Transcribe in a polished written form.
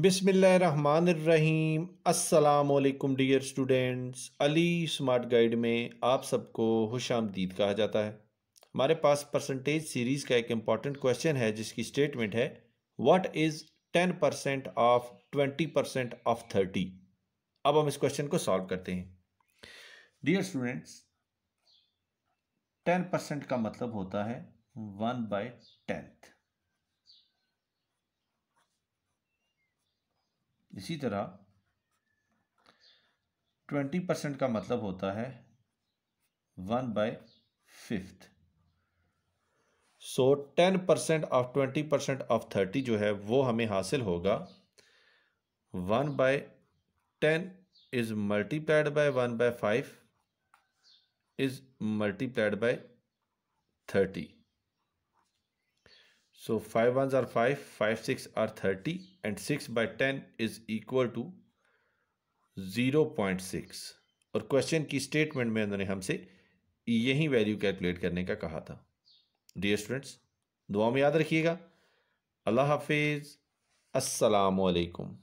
बिस्मिल्लाहिर्रहमानिर्रहीम। अस्सलाम वालेकुम dear students. Ali smart guide में आप सबको खुशामदीद कहा जाता है। हमारे पास परसेंटेज सीरीज़ का एक इम्पॉर्टेंट क्वेश्चन है जिसकी स्टेटमेंट है व्हाट इज़ 10% ऑफ 20% ऑफ 30। अब हम इस क्वेश्चन को सॉल्व करते हैं। डियर स्टूडेंट्स, 10% का मतलब होता है 1/10। इसी तरह 20% का मतलब होता है 1/5। सो 10% ऑफ 20% ऑफ 30 जो है वो हमें हासिल होगा 1/10 is multiplied by 1/5 is multiplied by 30। So 5 ones are 5, 5 6 are 30 and 6/10 is equal to 0.6। और क्वेश्चन की स्टेटमेंट में उन्होंने हमसे यही वैल्यू कैलकुलेट करने का कहा था। डियर स्टूडेंट्स, दुआ में याद रखिएगा। अल्लाह हाफिज़। अस्सलाम वालेकुम।